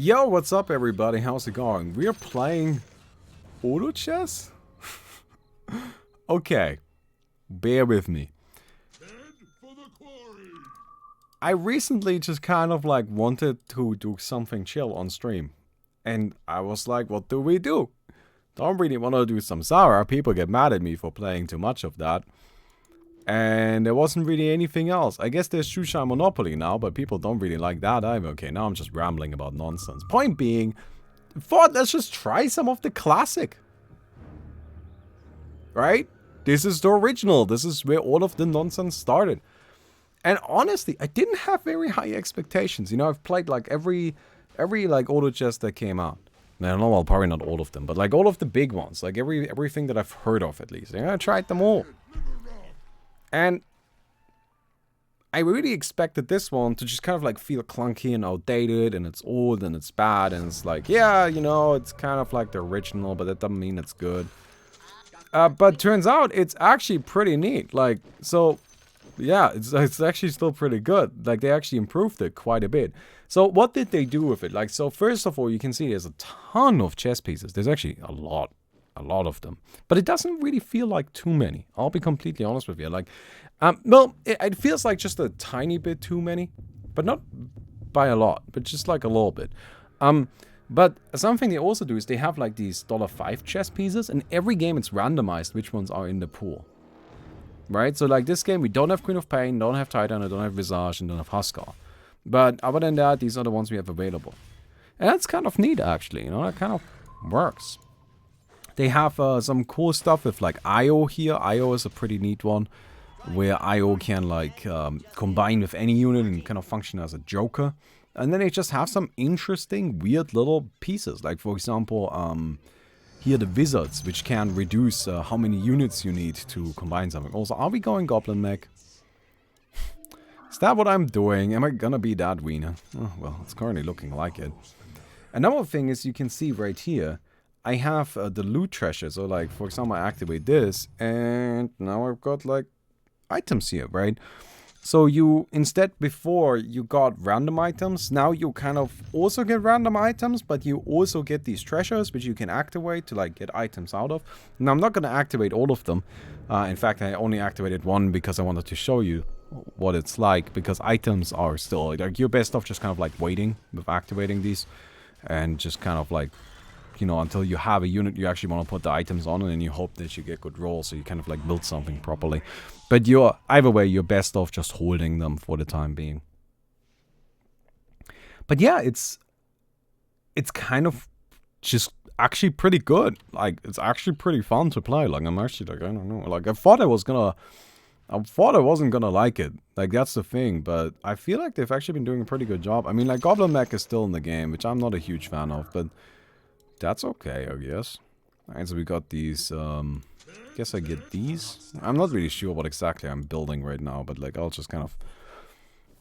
Yo, what's up everybody? How's it going? We're playing auto chess? Okay, bear with me. I recently just kind of like wanted to do something chill on stream. And I was like, what do we do? Don't really want to do some Zara. People get mad at me for playing too much of that. And there wasn't really anything else. I guess there's Shusha Monopoly now, but people don't really like that either. Okay, now I'm just rambling about nonsense. Point being, thought let's just try some of the classic. Right? This is the original. This is where all of the nonsense started. And honestly, I didn't have very high expectations. You know, I've played like every like auto chess that came out. No, well, probably not all of them, but like all of the big ones, like everything that I've heard of at least. I tried them all. And I really expected this one to just kind of like feel clunky and outdated, and it's old and it's bad, and it's like, yeah, you know, it's kind of like the original, but that doesn't mean it's good. But turns out it's actually pretty neat. Like, so, yeah, it's actually still pretty good. Like, they actually improved it quite a bit. So what did they do with it? Like, so first of all, you can see there's a ton of chess pieces. There's actually a lot of them, but it doesn't really feel like too many. I'll be completely honest with you. Like, well, it feels like just a tiny bit too many, but not by a lot, but just like a little bit. But something they also do is they have like these $5 chess pieces, and every game it's randomized which ones are in the pool. Right? So like this game, we don't have Queen of Pain, don't have Titan, don't have Visage, and don't have Huskar. But other than that, these are the ones we have available. And that's kind of neat, actually. You know, that kind of works. They have some cool stuff with like IO here. IO is a pretty neat one, where IO can like combine with any unit and kind of function as a joker. And then they just have some interesting, weird little pieces. Like, for example, here the wizards, which can reduce how many units you need to combine something. Also, are we going Goblin Mech? Is that what I'm doing? Am I gonna be that wiener? Oh, well, it's currently looking like it. Another thing is you can see right here, I have the loot treasure. So like, for example, I activate this and now I've got like items here, right? So you, instead before you got random items, now you kind of also get random items, but you also get these treasures which you can activate to like get items out of. Now I'm not going to activate all of them. In fact, I only activated one because I wanted to show you what it's like, because items are still like, you're best off just kind of like waiting with activating these and just kind of like, you know, until you have a unit you actually want to put the items on, and then you hope that you get good rolls, so you kind of like build something properly. But either way, you're best off just holding them for the time being. But yeah, it's kind of just actually pretty good. Like, it's actually pretty fun to play. Like, I'm actually like, I don't know. Like, I thought I wasn't gonna like it. Like, that's the thing. But I feel like they've actually been doing a pretty good job. I mean, like, Goblin Mech is still in the game, which I'm not a huge fan of, but that's okay, I guess. Alright, so we got these, guess I get these. I'm not really sure what exactly I'm building right now, but like, I'll just kind of...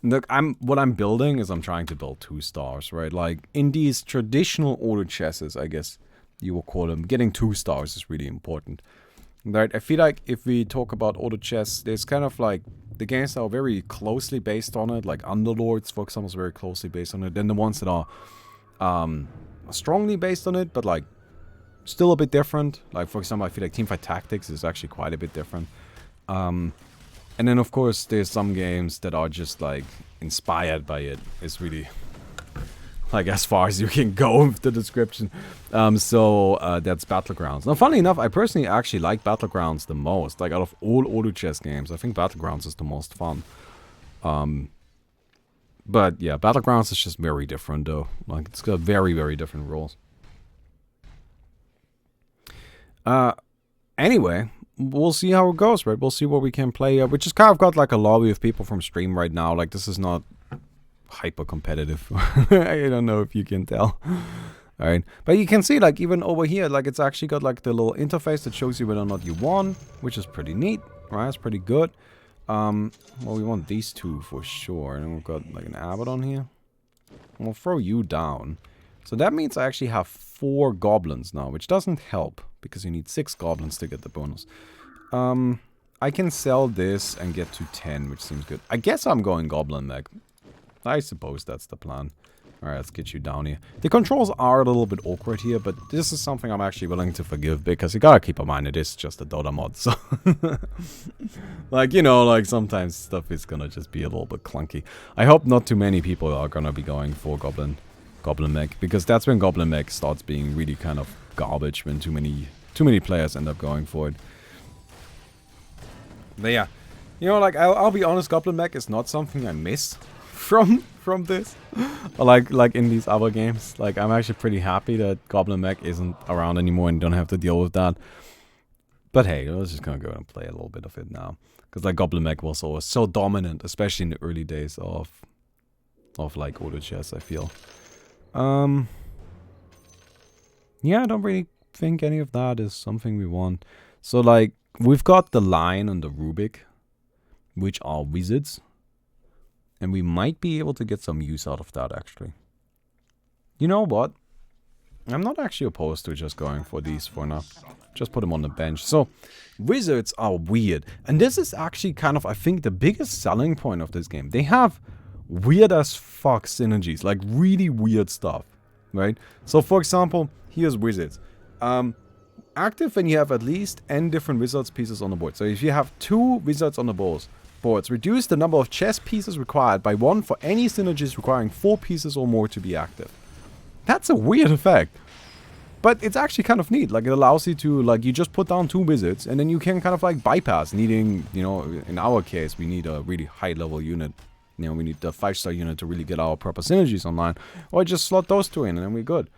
Look, what I'm building is I'm trying to build 2 stars, right? Like, in these traditional auto chesses, I guess you will call them, getting 2 stars is really important. Right? I feel like if we talk about auto chess, there's kind of like, the games that are very closely based on it, like Underlords, for example, is very closely based on it. Then the ones that are, strongly based on it, but like still a bit different. Like, for example, I feel like Teamfight Tactics is actually quite a bit different. And then of course there's some games that are just like inspired by it. It's really like as far as you can go with the description. So that's Battlegrounds. Now, funny enough, I personally actually like Battlegrounds the most. Like, out of all auto chess games, I think Battlegrounds is the most fun. But yeah, Battlegrounds is just very different though. Like, it's got very, very different rules. Anyway, we'll see how it goes, right? We'll see what we can play. We just kind of got like a lobby of people from stream right now. Like, this is not hyper competitive. I don't know if you can tell. Alright, but you can see like even over here, like it's actually got like the little interface that shows you whether or not you won, which is pretty neat, right? It's pretty good. Well, we want these 2 for sure. And then we've got like an abbot on here. We'll throw you down. So that means I actually have 4 goblins now, which doesn't help, because you need 6 goblins to get the bonus. I can sell this and get to 10, which seems good. I guess I'm going Goblin Mech. I suppose that's the plan. Alright, let's get you down here. The controls are a little bit awkward here, but this is something I'm actually willing to forgive, because you gotta keep in mind it is just a Dota mod, so... like, you know, like, sometimes stuff is gonna just be a little bit clunky. I hope not too many people are gonna be going for Goblin Mech, because that's when Goblin Mech starts being really kind of garbage, when too many players end up going for it. But yeah, you know, like, I'll be honest, Goblin Mech is not something I miss from this, like in these other games. Like, I'm actually pretty happy that Goblin Mech isn't around anymore and don't have to deal with that. But hey, let's just gonna go and play a little bit of it now, because like Goblin Mech was always so dominant, especially in the early days of like auto chess, I feel. Yeah, I don't really think any of that is something we want. So like, we've got the Lion and the Rubik, which are wizards. And we might be able to get some use out of that, actually. You know what? I'm not actually opposed to just going for these for now. Just put them on the bench. So, wizards are weird. And this is actually kind of, I think, the biggest selling point of this game. They have weird as fuck synergies. Like, really weird stuff. Right? So, for example, here's wizards. Active when you have at least n different wizards pieces on the board. So, if you have 2 wizards on the boards, reduce the number of chess pieces required by 1 for any synergies requiring 4 pieces or more to be active. That's a weird effect. But it's actually kind of neat. Like, it allows you to, like, you just put down 2 wizards, and then you can kind of, like, bypass needing, you know, in our case, we need a really high-level unit. You know, we need the 5-star unit to really get our proper synergies online. Or just slot those 2 in, and then we're good.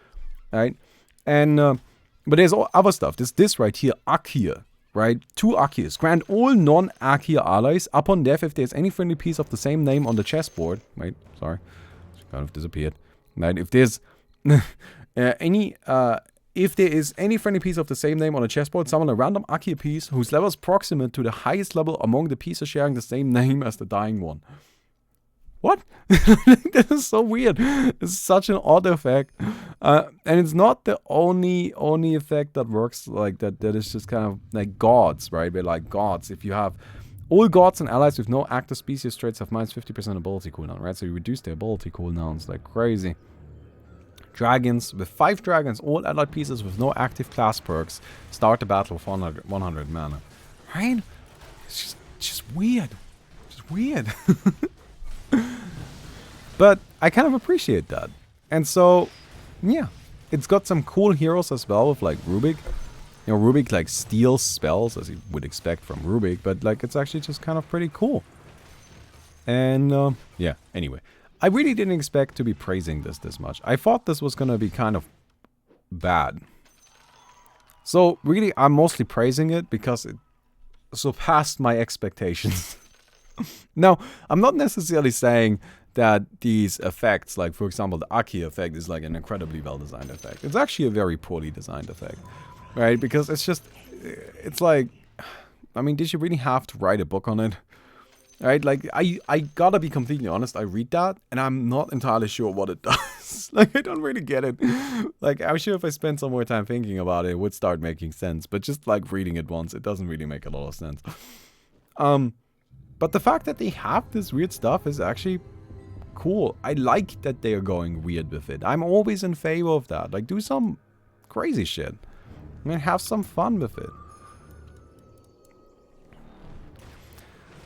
Right? And, but there's all other stuff. There's this right here, Akir. Right? 2 Akirs. Grant all non-Akir allies upon death if there's any friendly piece of the same name on the chessboard. Right? Sorry. It kind of disappeared. Right? If there's if there is any friendly piece of the same name on a chessboard, summon a random Akir piece whose level is proximate to the highest level among the pieces sharing the same name as the dying one. What? This is so weird. It's such an odd effect. And it's not the only effect that works like that. That is just kind of like gods, right? We're like gods. If you have all gods and allies with no active species traits have minus 50% ability cooldown, right? So you reduce their ability cooldowns like crazy. Dragons, with 5 dragons, all allied pieces with no active class perks, start the battle with 100 mana. Right? It's just weird. Just weird. But I kind of appreciate that. And so, yeah. It's got some cool heroes as well with like Rubik. You know, Rubik like steals spells as you would expect from Rubik. But like, it's actually just kind of pretty cool. And yeah, anyway. I really didn't expect to be praising this much. I thought this was going to be kind of bad. So really, I'm mostly praising it because it surpassed my expectations. Now, I'm not necessarily saying that these effects, like for example the Aki effect, is like an incredibly well designed effect. It's actually a very poorly designed effect, right? Because it's like, I mean, did you really have to write a book on it? Right? Like, I gotta be completely honest, I read that and I'm not entirely sure what it does. Like, I don't really get it. Like, I'm sure if I spent some more time thinking about it, it would start making sense. But just like reading it once, it doesn't really make a lot of sense. But the fact that they have this weird stuff is actually cool. I like that they are going weird with it. I'm always in favor of that. Like, do some crazy shit. I mean, have some fun with it.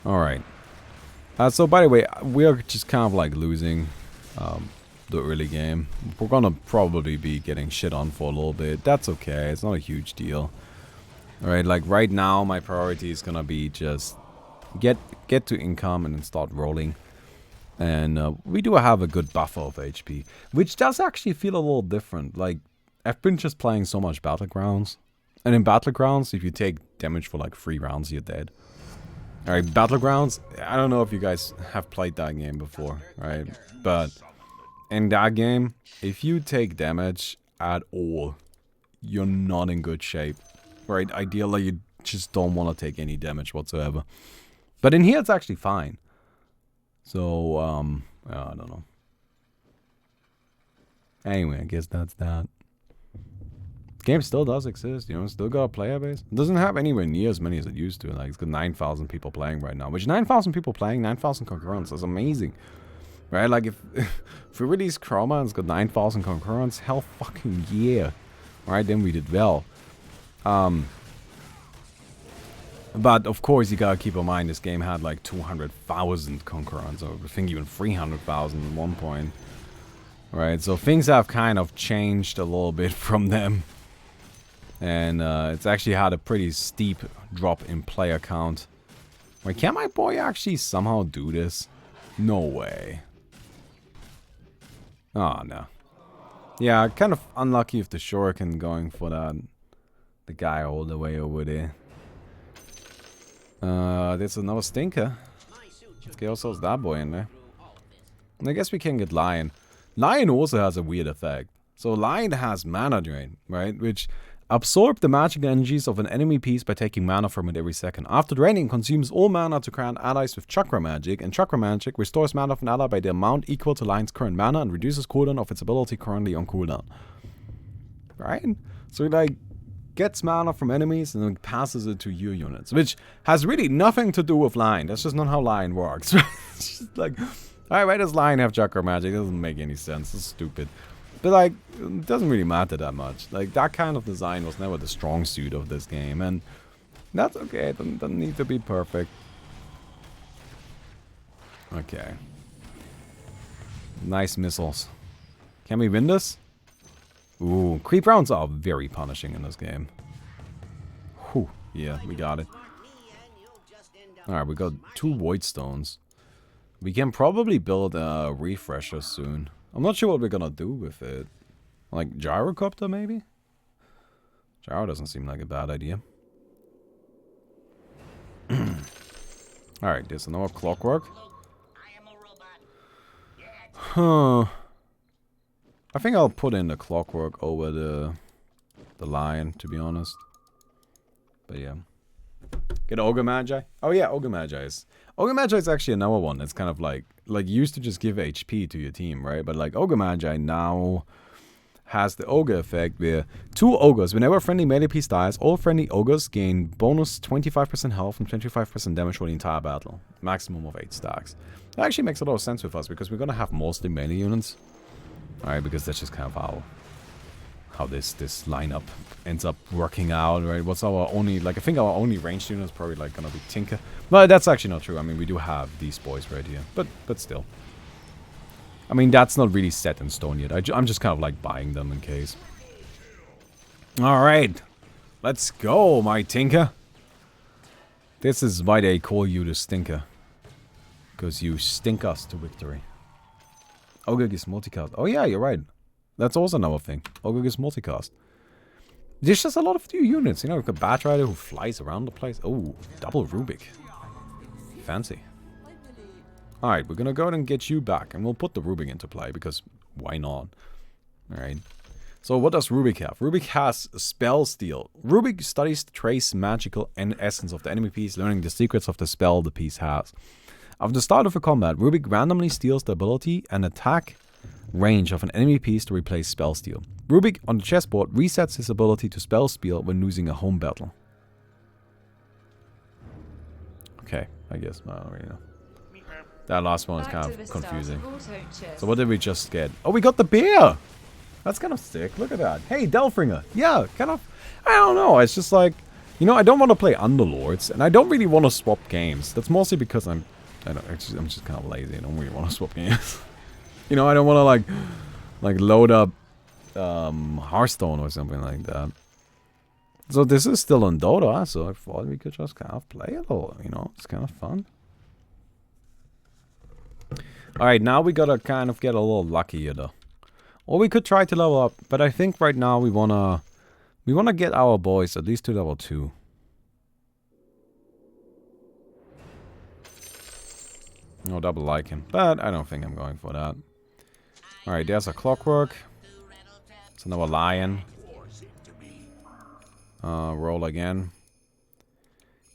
Alright. So, by the way, we are just kind of like losing the early game. We're gonna probably be getting shit on for a little bit. That's okay. It's not a huge deal. Alright, like right now, my priority is gonna be just get to income and then start rolling. And we do have a good buffer of HP, which does actually feel a little different. Like, I've been just playing so much Battlegrounds. And in Battlegrounds, if you take damage for like 3 rounds, you're dead. Alright, Battlegrounds, I don't know if you guys have played that game before, right? But in that game, if you take damage at all, you're not in good shape, right? Ideally, you just don't want to take any damage whatsoever. But in here, it's actually fine. So, I don't know. Anyway, I guess that's that. The game still does exist, you know, still got a player base. It doesn't have anywhere near as many as it used to. Like, it's got 9,000 people playing right now. Which, 9,000 people playing, 9,000 concurrents, is amazing. Right? Like, if we release Chroma and it's got 9,000 concurrents, hell fucking yeah. Right? Then we did well. But, of course, you gotta keep in mind this game had, like, 200,000 concurrents. Or I think even 300,000 at one point. Right? So things have kind of changed a little bit from them. And it's actually had a pretty steep drop in player count. Wait, can my boy actually somehow do this? No way. Oh, no. Yeah, kind of unlucky with the Shuriken going for that. The guy all the way over there. There's another stinker. Let's get ourselves that boy in there. And I guess we can get Lion. Lion also has a weird effect. So Lion has mana drain, right? Which absorb the magic energies of an enemy piece by taking mana from it every second. After draining, consumes all mana to grant allies with chakra magic, and chakra magic restores mana of an ally by the amount equal to Lion's current mana and reduces cooldown of its ability currently on cooldown. Right? So it like gets mana from enemies and then passes it to your units, which has really nothing to do with Lion. That's just not how Lion works. It's just like, alright, why does Lion have chakra magic? It doesn't make any sense. It's stupid. But, like, it doesn't really matter that much. Like, that kind of design was never the strong suit of this game. And that's okay. It doesn't need to be perfect. Okay. Nice missiles. Can we win this? Ooh, creep rounds are very punishing in this game. Whew. Yeah, we got it. Alright, we got 2 void stones. We can probably build a refresher soon. I'm not sure what we're gonna do with it. Like, gyrocopter, maybe? Gyro doesn't seem like a bad idea. Alright, there's another clockwork. Huh. I think I'll put in the clockwork over the lion, to be honest. But yeah. Get Ogre Magi? Oh yeah, Ogre Magi is... Ogre Magi is actually another one that's kind of like used to just give HP to your team, right? But like Ogre Magi now has the Ogre effect where 2 Ogres, whenever a friendly melee piece dies, all friendly Ogres gain bonus 25% health and 25% damage for the entire battle. Maximum of 8 stacks. That actually makes a lot of sense with us because we're gonna have mostly melee units. Alright, because that's just kind of how this lineup ends up working out, right? What's our only, like, I think our only ranged unit is probably, like, gonna be Tinker. But that's actually not true. I mean, we do have these boys right here. But still. I mean, that's not really set in stone yet. I'm just kind of, like, buying them in case. Alright. Let's go, my Tinker. This is why they call you the Stinker. Because you stink us to victory. Ogre gives multicast. Oh yeah, you're right. That's also another thing. Ogre gives multicast. There's just a lot of new units. You know, we've got Bat Rider who flies around the place. Oh, double Rubik. Fancy. Alright, we're gonna go ahead and get you back. And we'll put the Rubik into play because why not? Alright. So what does Rubik have? Rubik has Spell Steal. Rubik studies the trace magical and essence of the enemy piece, learning the secrets of the spell the piece has. After the start of a combat, Rubik randomly steals the ability and attack range of an enemy piece to replace Spell Steal. Rubik on the chessboard resets his ability to Spell Steal when losing a home battle. Okay, I guess. I don't really know. That last one is kind of confusing. So what did we just get? Oh, we got the bear! That's kind of sick. Look at that. Hey, Delfringer. Yeah, kind of... I don't know. It's just like... You know, I don't want to play Underlords. And I don't really want to swap games. That's mostly because I'm just kind of lazy. I don't really want to swap games. You know, I don't want to like load up Hearthstone or something like that. So this is still on Dota, so I thought we could just kind of play it all, you know, it's kind of fun. Alright, now we gotta kind of get a little luckier though. Or we could try to level up, but I think right now we wanna get our boys at least to level 2. No double like him, but I don't think I'm going for that. Alright, there's a clockwork. It's another lion. Roll again.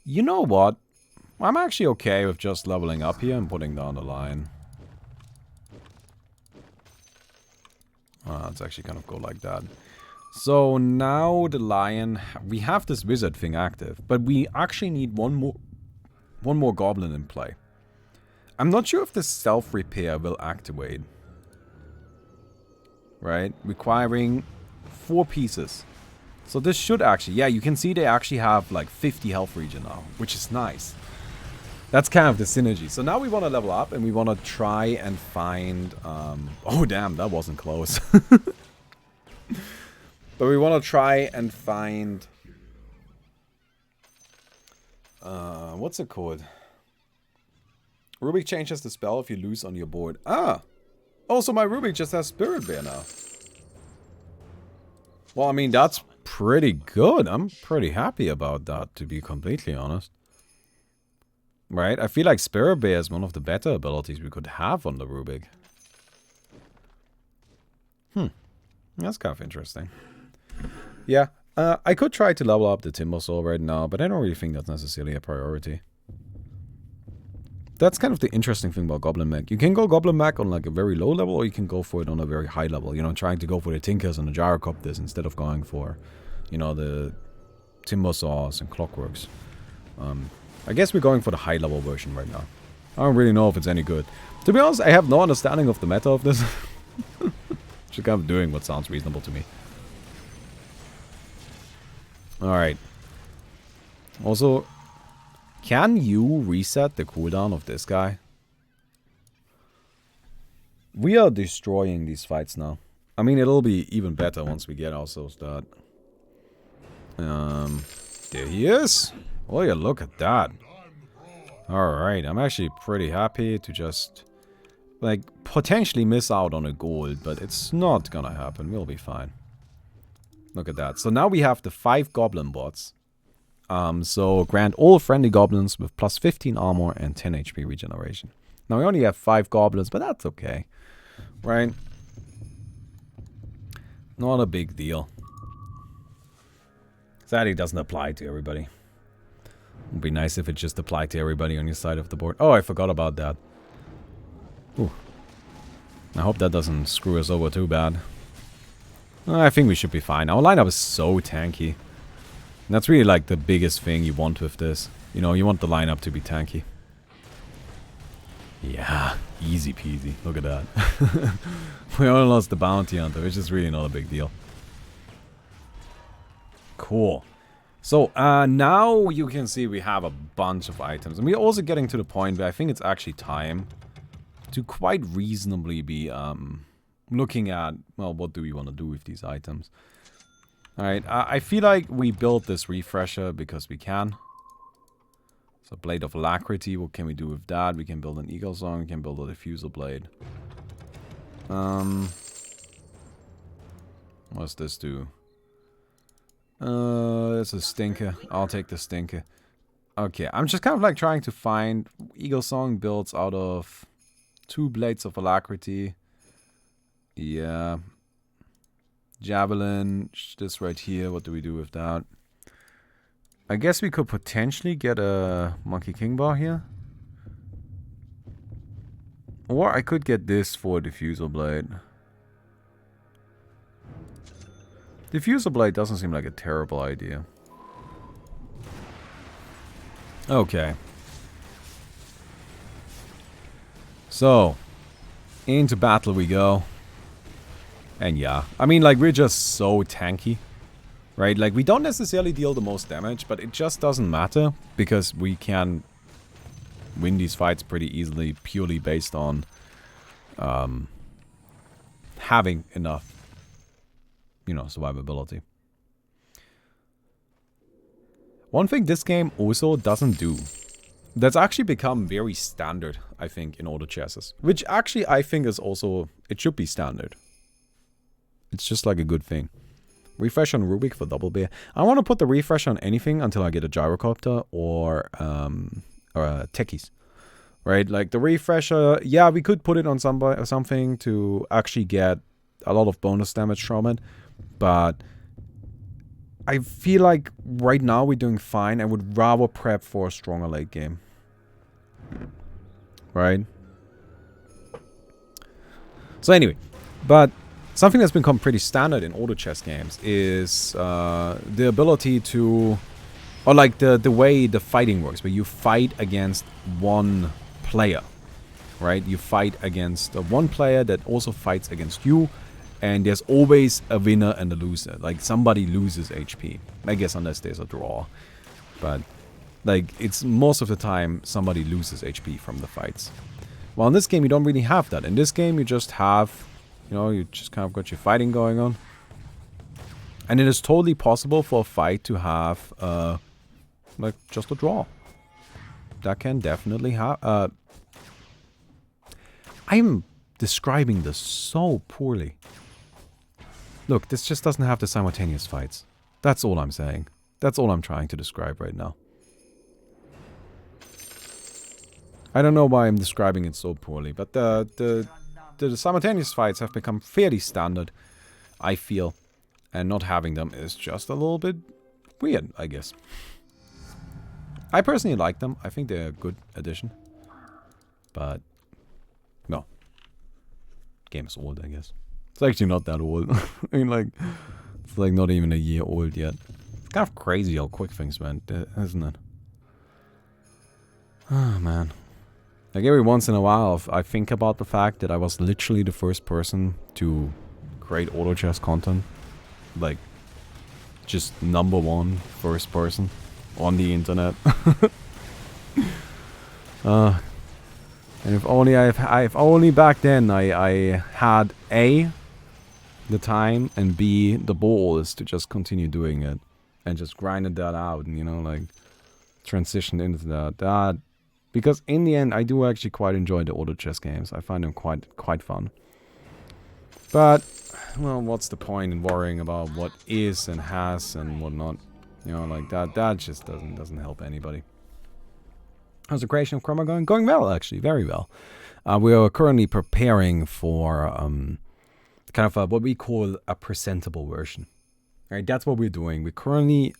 You know what? I'm actually okay with just leveling up here and putting down the lion. Let's actually kind of go like that. So now the lion, we have this wizard thing active, but we actually need one more goblin in play. I'm not sure if the self-repair will activate. Right? Requiring 4 pieces. So this should actually... Yeah, you can see they actually have like 50 health regen now, which is nice. That's kind of the synergy. So now we want to level up and we want to try and find... oh, damn, that wasn't close. But we want to try and find... what's it called? Rubik changes the spell if you lose on your board. Ah! Oh, so my Rubik just has Spirit Bear now. Well, I mean, that's pretty good. I'm pretty happy about that, to be completely honest. Right? I feel like Spirit Bear is one of the better abilities we could have on the Rubik. That's kind of interesting. Yeah, I could try to level up the Timber Saw right now, but I don't really think that's necessarily a priority. That's kind of the interesting thing about Goblin Mech. You can go Goblin Mech on like a very low level, or you can go for it on a very high level. You know, trying to go for the Tinkers and the Gyrocopters instead of going for, you know, the Timber Saws and Clockworks. I guess we're going for the high level version right now. I don't really know if it's any good. To be honest, I have no understanding of the meta of this. Just kind of doing what sounds reasonable to me. Alright. Also, can you reset the cooldown of this guy? We are destroying these fights now. I mean, it'll be even better once we get ourselves that. There he is. Oh yeah, look at that. Alright, I'm actually pretty happy to just, like, potentially miss out on a gold, but it's not gonna happen. We'll be fine. Look at that. So now we have the 5 goblin bots. So grant all friendly goblins with plus 15 armor and 10 HP regeneration. Now we only have 5 goblins, but that's okay. Right? Not a big deal. Sadly, it doesn't apply to everybody. Would be nice if it just applied to everybody on your side of the board. Oh, I forgot about that. Ooh. I hope that doesn't screw us over too bad. I think we should be fine. Our lineup is so tanky. And that's really like the biggest thing you want with this. You know, you want the lineup to be tanky. Yeah, easy peasy. Look at that. We only lost the bounty hunter, which is really not a big deal. Cool. So, now you can see we have a bunch of items. And we're also getting to the point where I think it's actually time to quite reasonably be looking at, well, what do we want to do with these items. Alright, I feel like we built this refresher because we can. So, Blade of Alacrity, what can we do with that? We can build an Eagle Song, we can build a Diffusal Blade. What's this do? It's a stinker. I'll take the stinker. Okay, I'm just kind of like trying to find... Eagle Song builds out of 2 Blades of Alacrity. Yeah. Javelin, this right here, what do we do with that? I guess we could potentially get a Monkey King Bar here. Or I could get this for a Diffusal Blade. Diffusal Blade doesn't seem like a terrible idea. Okay. So, into battle we go. And yeah, I mean, like, we're just so tanky. Right? Like, we don't necessarily deal the most damage, but it just doesn't matter. Because we can win these fights pretty easily, purely based on having enough, you know, survivability. One thing this game also doesn't do, that's actually become very standard, I think, in auto chesses. Which actually I think is also, it should be standard. It's just like a good thing. Refresh on Rubik for double bear. I want to put the refresh on anything until I get a gyrocopter or techies. Right? Like the refresher, yeah, we could put it on something to actually get a lot of bonus damage from it. But I feel like right now we're doing fine. I would rather prep for a stronger late game. Right? So anyway, but something that's become pretty standard in auto chess games is the ability to, or like the way the fighting works, where you fight against one player. right? You fight against one player that also fights against you, and there's always a winner and a loser. Like, somebody loses HP. I guess unless there's a draw. But, like, it's most of the time somebody loses HP from the fights. Well, in this game, you don't really have that. In this game, you just have, you know, you just kind of got your fighting going on. And it is totally possible for a fight to have, like, just a draw. That can definitely have, I'm describing this so poorly. Look, this just doesn't have the simultaneous fights. That's all I'm saying. That's all I'm trying to describe right now. I don't know why I'm describing it so poorly, but the simultaneous fights have become fairly standard, I feel. And not having them is just a little bit weird, I guess. I personally like them. I think they're a good addition. But, no. Game is old, I guess. It's actually not that old. I mean, like, it's like not even a year old yet. It's kind of crazy how quick things went, isn't it? Oh, man. Like, every once in a while, I think about the fact that I was literally the first person to create auto chess content. Like, just #1 first person on the internet. And if only if only back then I had A, the time, and B, the balls to just continue doing it and just grinded that out and, you know, like, transitioned into that. Because in the end, I do actually quite enjoy the auto chess games. I find them quite fun. But, well, what's the point in worrying about what is and has and whatnot? You know, like, that just doesn't help anybody. How's the creation of Chroma going? Going well, actually, very well. We are currently preparing for kind of what we call a presentable version. Right, that's what we're doing. We're currently,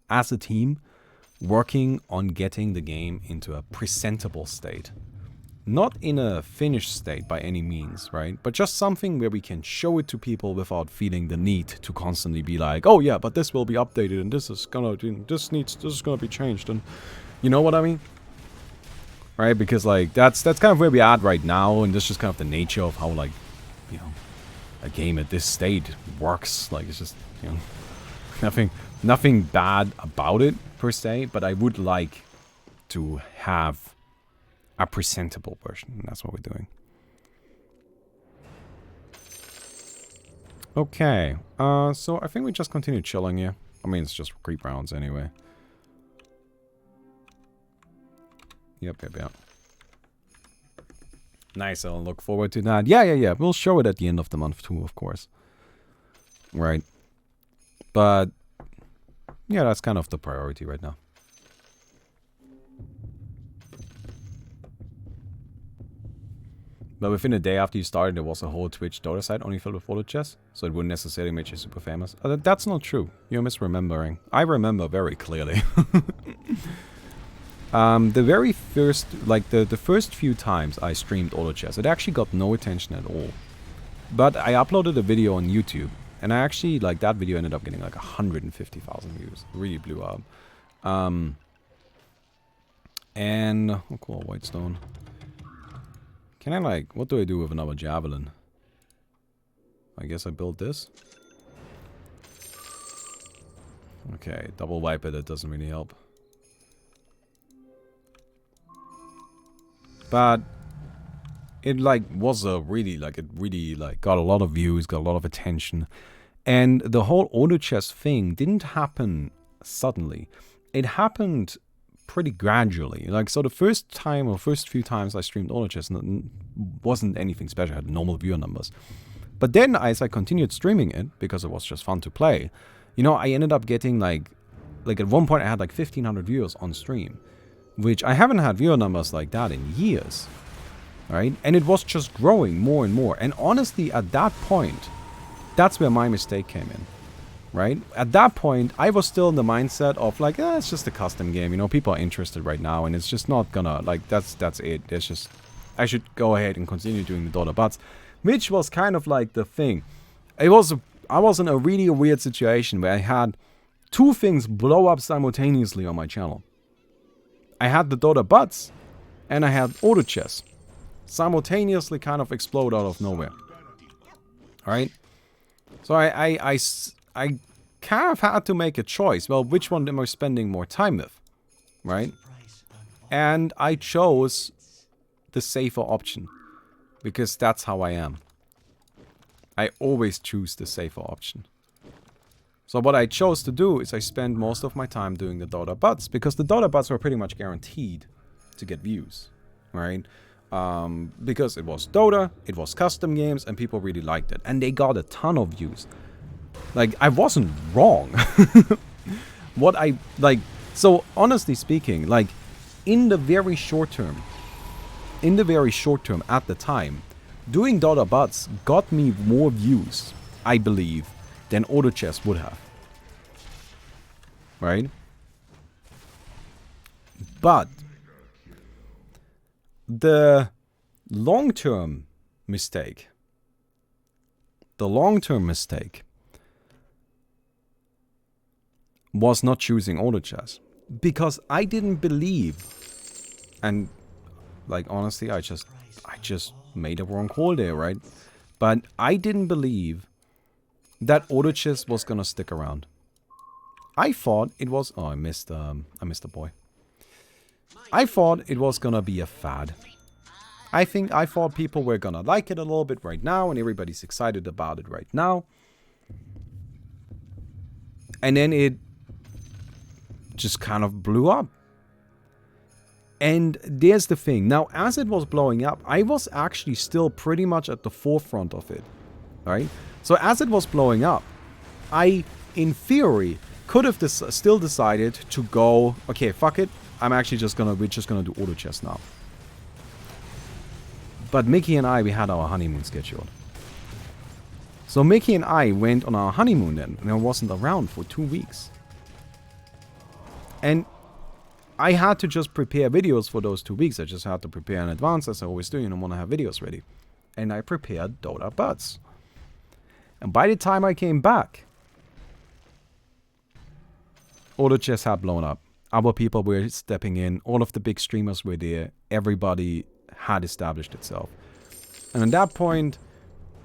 as a team, working on getting the game into a presentable state. Not in a finished state by any means, right? But just something where we can show it to people without feeling the need to constantly be like, oh yeah, but this will be updated and this is gonna be changed, and you know what I mean? Right? Because like that's kind of where we're at right now, and that's just kind of the nature of how, like, you know, a game at this state works. Like, it's just, you know, nothing bad about it per se, but I would like to have a presentable version, and that's what we're doing. Okay, so I think we just continue chilling here. I mean, it's just creep rounds anyway. Yep. Nice, I'll look forward to that. Yeah. We'll show it at the end of the month too, of course. Right. But, yeah, that's kind of the priority right now. But within a day after you started, there was a whole Twitch Dota site only filled with auto chess, so it wouldn't necessarily make you super famous. That's not true. You're misremembering. I remember very clearly. The very first, like the first few times I streamed auto chess, it actually got no attention at all. But I uploaded a video on YouTube, and I actually, like, that video ended up getting like 150,000 views. It really blew up. And, oh cool, white stone. Can I, like, what do I do with another javelin? I guess I built this. Okay, double wipe it, doesn't really help. But it, like, was a really, like, it really, like, got a lot of views, got a lot of attention. And the whole auto chess thing didn't happen suddenly. It happened pretty gradually. Like, so the first few times I streamed auto chess wasn't anything special. I had normal viewer numbers. But then as I continued streaming it, because it was just fun to play, you know, I ended up getting like at one point I had like 1,500 viewers on stream, which I haven't had viewer numbers like that in years, right? And it was just growing more and more. And honestly, at that point, that's where my mistake came in. Right? At that point, I was still in the mindset of like, it's just a custom game. You know, people are interested right now, and it's just not gonna, like, that's it. It's just, I should go ahead and continue doing the Dota bots, which was kind of like the thing. I was in a really weird situation where I had two things blow up simultaneously on my channel. I had the Dota bots, and I had auto chess. simultaneously kind of explode out of nowhere. Alright? So I kind of had to make a choice. Well, which one am I spending more time with? Right? And I chose the safer option. Because that's how I am. I always choose the safer option. So what I chose to do is I spent most of my time doing the Dota bots. Because the Dota bots were pretty much guaranteed to get views. Right? Because it was Dota, it was custom games, and people really liked it. And they got a ton of views. Like, I wasn't wrong. So honestly speaking, like, in the very short term, at the time, doing Dota bots got me more views, I believe, than auto chess would have. Right? But the long-term mistake was not choosing auto chess. Because I didn't believe, and like honestly, I just made a wrong call there, right? But I didn't believe that auto chess was gonna stick around. I thought it was, oh, I missed a boy. I thought it was gonna be a fad. I thought people were gonna like it a little bit right now, and everybody's excited about it right now. And then it just kind of blew up. And there's the thing. Now, as it was blowing up, I was actually still pretty much at the forefront of it. Right? So as it was blowing up, I, in theory, could have still decided to go, okay, fuck it. we're just gonna do auto chess now. But Mickey and I, we had our honeymoon scheduled. So Mickey and I went on our honeymoon then, and I wasn't around for 2 weeks. And I had to just prepare videos for those 2 weeks. I just had to prepare in advance, as I always do, and I want to have videos ready. And I prepared Dota bots. And by the time I came back, auto chess had blown up. Other people were stepping in. All of the big streamers were there. Everybody had established itself. And at that point,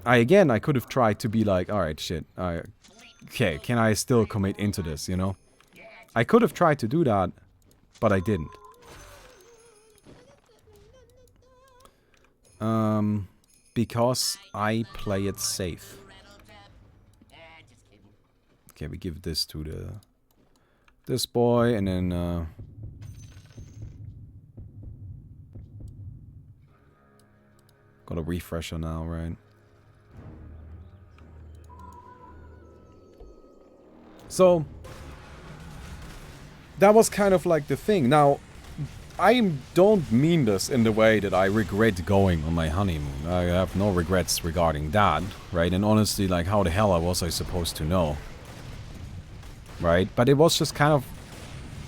I could have tried to be like, alright, shit. Okay, can I still commit into this, you know? I could have tried to do that, but I didn't. Because I play it safe. Okay, we give this to this boy, and then got a refresher now, right? So that was kind of like the thing. Now, I don't mean this in the way that I regret going on my honeymoon. I have no regrets regarding that, right? And honestly, like, how the hell was I supposed to know? Right? But it was just kind of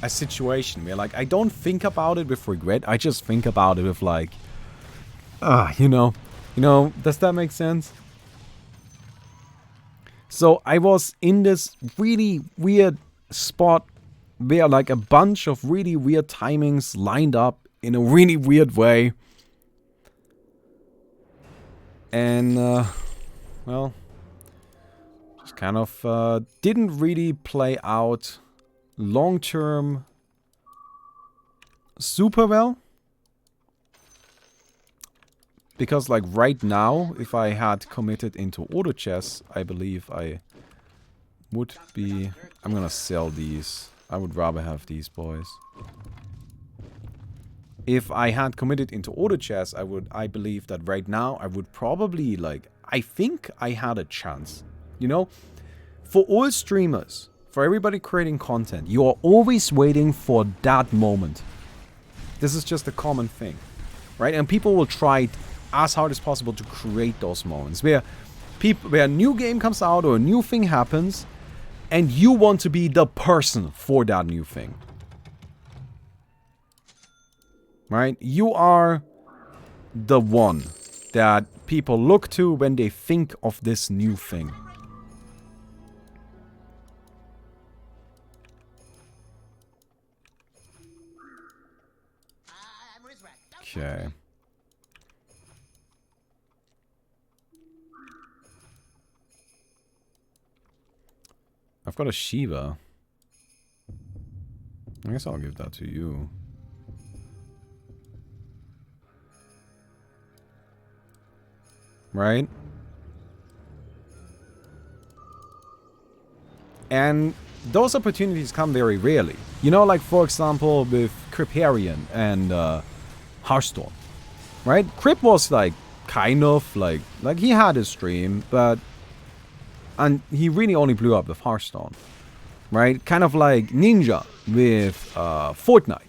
a situation where, like, I don't think about it with regret. I just think about it with, like, you know, does that make sense? So I was in this really weird spot where, like, a bunch of really weird timings lined up in a really weird way. And, well, just kind of didn't really play out long-term super well. Because, like, right now, if I had committed into auto chess, I believe I would be... I'm gonna sell these. I would rather have these boys. If I had committed into auto chess, I believe that right now I would probably, like, I think I had a chance. You know? For all streamers, for everybody creating content, you are always waiting for that moment. This is just a common thing. Right? And people will try as hard as possible to create those moments where a new game comes out or a new thing happens, and you want to be the person for that new thing. Right? You are the one that people look to when they think of this new thing. Okay. I've got a Shiva. I guess I'll give that to you. Right? And those opportunities come very rarely. You know, like for example with Kriparian and Hearthstone. Right? Krip was like kind of like he had his stream, but and he really only blew up with Hearthstone. Right? Kind of like Ninja with Fortnite.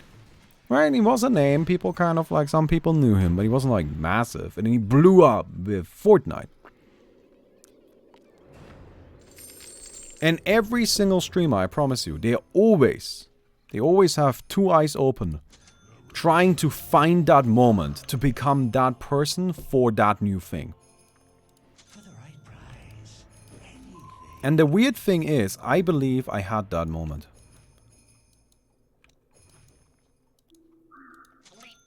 Right? He was a name, people kind of like, some people knew him, but he wasn't like massive. And then he blew up with Fortnite. And every single streamer, I promise you, they always have two eyes open, trying to find that moment to become that person for that new thing. For the right price, and the weird thing is, I believe I had that moment.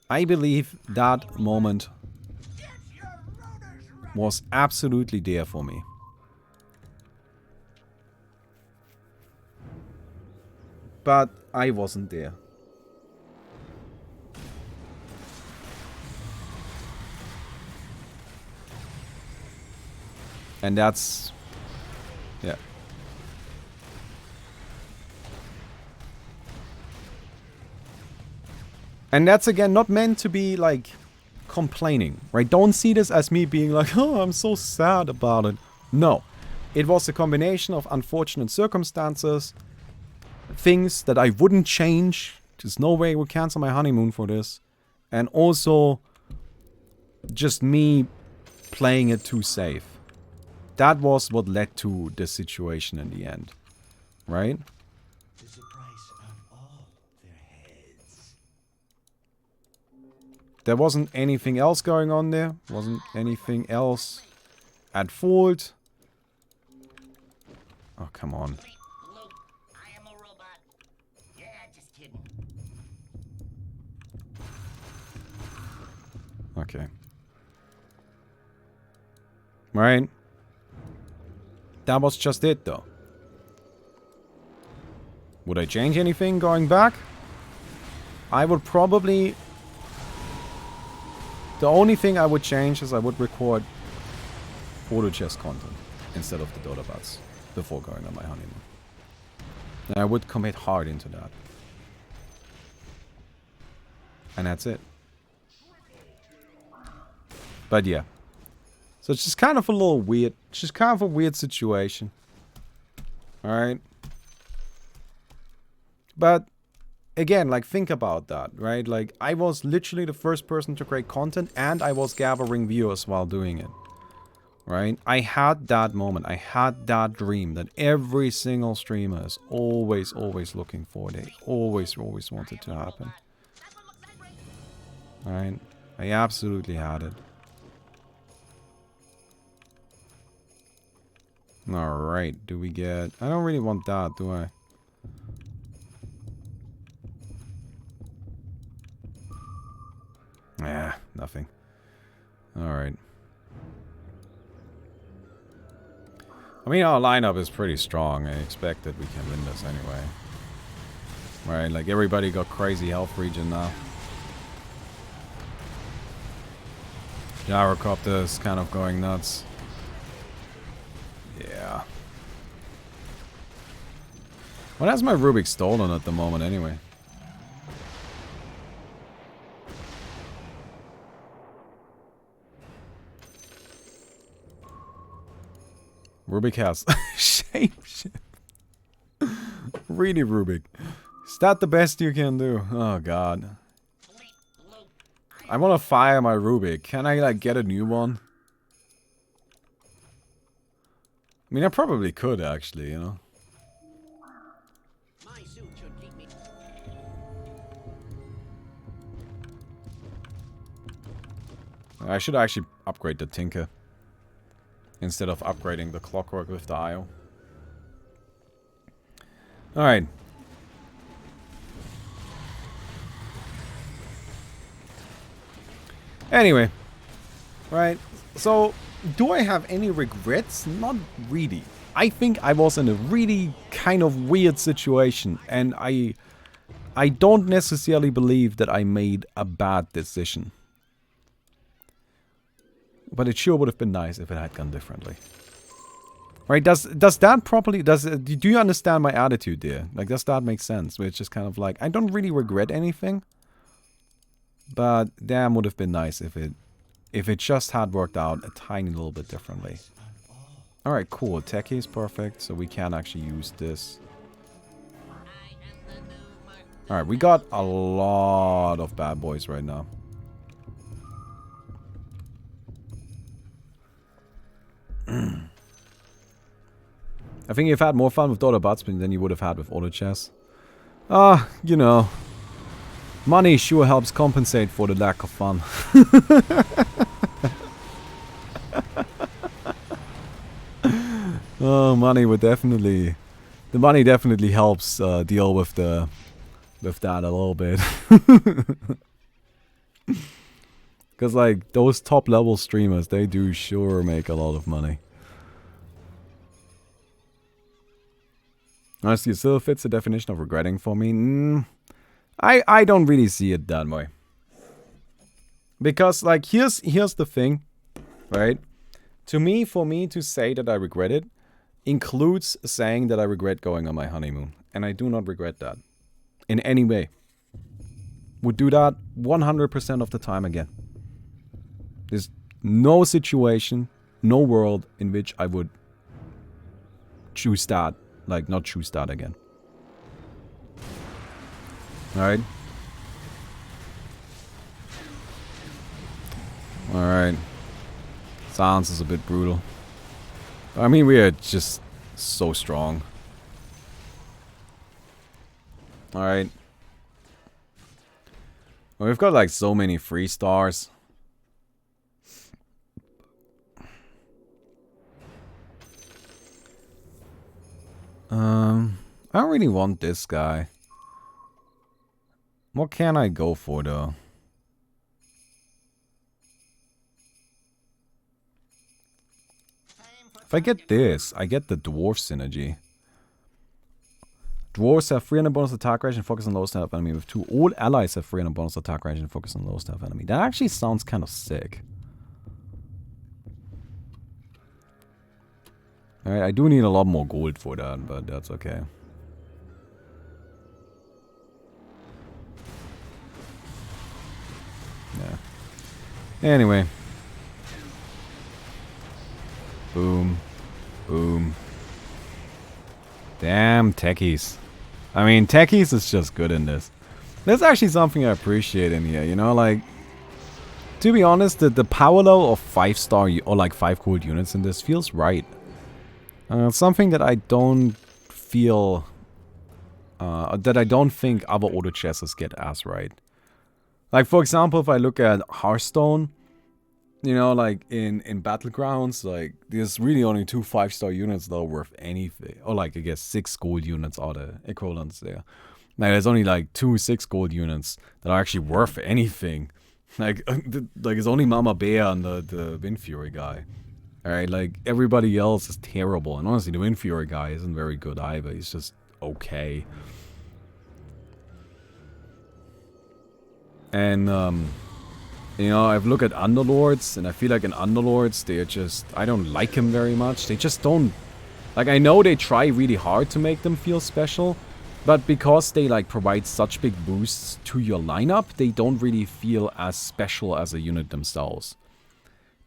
I believe that moment was absolutely there for me. But I wasn't there. And that's... yeah. And that's again not meant to be like complaining, right? Don't see this as me being like, oh, I'm so sad about it. No. It was a combination of unfortunate circumstances, things that I wouldn't change. There's no way I would cancel my honeymoon for this. And also just me playing it too safe. That was what led to the situation in the end. Right? There's a price on all their heads. There wasn't anything else going on there. Wasn't anything else at fault. Oh, come on. I am a robot. Yeah, just kidding. Okay. Right? That was just it, though. Would I change anything going back? I would probably... the only thing I would change is I would record auto chess content instead of the Dota bots before going on my honeymoon. And I would commit hard into that. And that's it. But yeah. So it's just kind of a little weird. It's just kind of a weird situation. Alright? But, again, like, think about that, right? Like, I was literally the first person to create content, and I was gathering viewers while doing it. Right? I had that moment. I had that dream that every single streamer is always, always looking for. They always, always wanted to happen. Right? I absolutely had it. Alright, do we get... I don't really want that, do I? Yeah, nothing. Alright. I mean, our lineup is pretty strong. I expect that we can win this anyway. Right, like everybody got crazy health regen now. Gyrocopter is kind of going nuts. Yeah. What has my Rubik stolen at the moment anyway? Rubik has shapeshift. Really, Rubik. Is that the best you can do? Oh god. I want to fire my Rubik. Can I like get a new one? I mean, I probably could actually, you know. I should actually upgrade the Tinker instead of upgrading the Clockwork with the IO. Alright. Anyway. Right. So, do I have any regrets? Not really. I think I was in a really kind of weird situation, and I don't necessarily believe that I made a bad decision. But it sure would have been nice if it had gone differently. Right, does that properly, do you understand my attitude there? Like, does that make sense? Where it's just kind of like, I don't really regret anything. But damn, would have been nice if it just had worked out a tiny little bit differently. Alright, cool. Techie is perfect, so we can actually use this. Alright, we got a lot of bad boys right now. I think you've had more fun with Dota Batsman than you would have had with Auto Chess. You know. Money sure helps compensate for the lack of fun. Oh, money would definitely... The money definitely helps deal with that a little bit. Because, like, those top-level streamers, they do sure make a lot of money. Honestly, it still fits the definition of regretting for me. I don't really see it that way. Because, like, here's the thing, right? To me, for me to say that I regret it, includes saying that I regret going on my honeymoon. And I do not regret that. In any way. Would do that 100% of the time again. There's no situation, no world in which I would choose that. Like, not choose that again. Alright. Alright. Silence is a bit brutal. I mean, we are just so strong. Alright. Well, we've got like so many 3-stars. I don't really want this guy. What can I go for though? If I get this, I get the dwarf synergy. Dwarves have 300 bonus attack range and focus on low staff enemy. With 2, all allies have 300 bonus attack range and focus on low staff enemy. That actually sounds kind of sick. Alright, I do need a lot more gold for that, but that's okay. Yeah. Anyway. Boom. Boom. Damn, techies. I mean, techies is just good in this. That's actually something I appreciate in here, you know, like... To be honest, the power level of 5-star or like 5 gold units in this feels right. Something that I don't feel... that I don't think other auto chesses get as right. Like, for example, if I look at Hearthstone, you know, like, in Battlegrounds, like, there's really only 2 5-star units that are worth anything. Or, like, I guess 6 gold units are the equivalents there. Like, there's only, like, 2 6 gold units that are actually worth anything. Like, it's only Mama Bear and the Wind Fury guy. Alright, like, everybody else is terrible. And honestly, the Wind Fury guy isn't very good either. He's just okay. And, you know, I've looked at Underlords, and I feel like in Underlords, they're just... I don't like him very much. They just don't... Like, I know they try really hard to make them feel special, but because they, like, provide such big boosts to your lineup, they don't really feel as special as a unit themselves.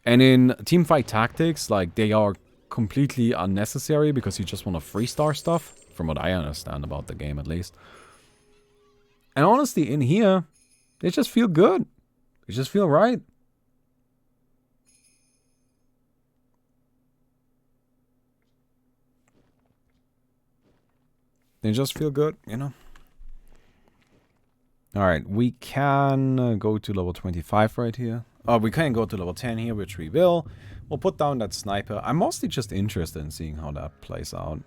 And in Teamfight Tactics, like, they are completely unnecessary because you just want to 3-star stuff, from what I understand about the game, at least. And honestly, in here, they just feel good. They just feel right. They just feel good, you know? Alright, we can go to level 25 right here. We can go to level 10 here, which we will. We'll put down that sniper. I'm mostly just interested in seeing how that plays out.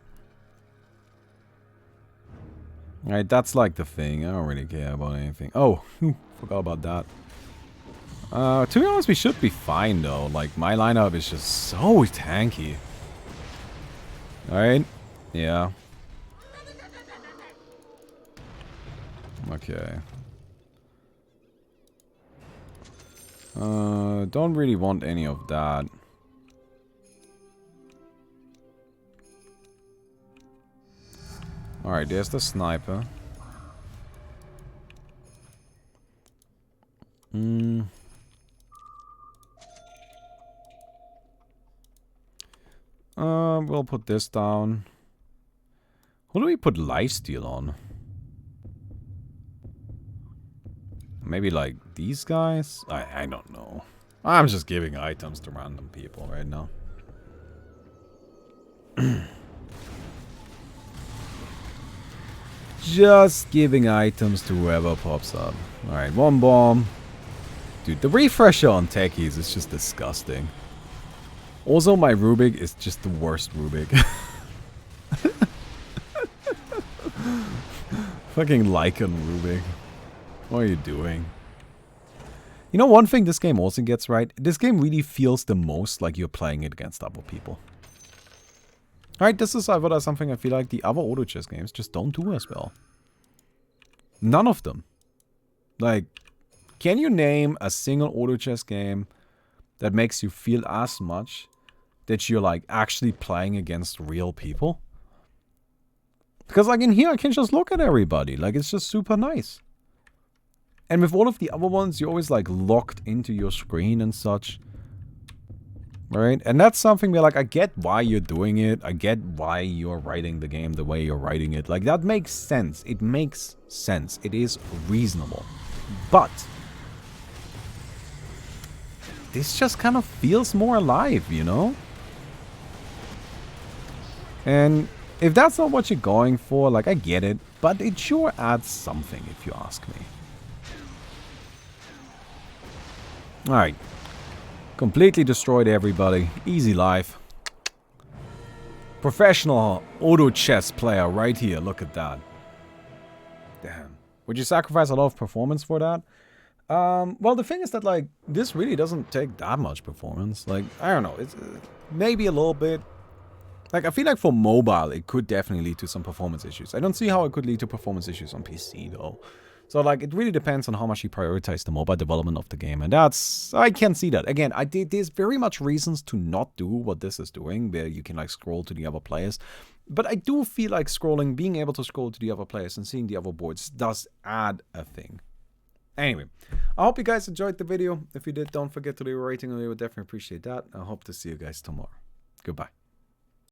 Alright, that's like the thing. I don't really care about anything. Oh, forgot about that. To be honest, we should be fine though. Like, my lineup is just so tanky. Alright. Yeah. Okay. Don't really want any of that. Alright, there's the sniper. We'll put this down. Who do we put lifesteal on? Maybe like these guys? I don't know. I'm just giving items to random people right now. Just giving items to whoever pops up. Alright, one bomb. Dude, the refresher on techies is just disgusting. Also, my Rubik is just the worst Rubik. Fucking Lycan Rubik. What are you doing? You know one thing this game also gets right? This game really feels the most like you're playing it against other people. Alright, this is something I feel like the other auto chess games just don't do as well. None of them. Like, can you name a single auto chess game that makes you feel as much that you're like actually playing against real people? Because like in here I can just look at everybody. Like it's just super nice. And with all of the other ones, you're always like locked into your screen and such. Right? And that's something where like I get why you're doing it. I get why you're writing the game the way you're writing it. Like that makes sense. It makes sense. It is reasonable. But this just kind of feels more alive, you know? And if that's not what you're going for, like I get it. But it sure adds something if you ask me. Alright. Completely destroyed everybody. Easy life. Professional auto chess player right here. Look at that. Damn. Would you sacrifice a lot of performance for that? Well, the thing is that, like, this really doesn't take that much performance. Like, I don't know. It's maybe a little bit. Like, I feel like for mobile, it could definitely lead to some performance issues. I don't see how it could lead to performance issues on PC, though. So, like, it really depends on how much you prioritize the mobile development of the game. And that's... I can see that. Again, there's very much reasons to not do what this is doing, where you can, like, scroll to the other players. But I do feel like scrolling, being able to scroll to the other players and seeing the other boards does add a thing. Anyway, I hope you guys enjoyed the video. If you did, don't forget to leave a rating. I would definitely appreciate that. I hope to see you guys tomorrow. Goodbye.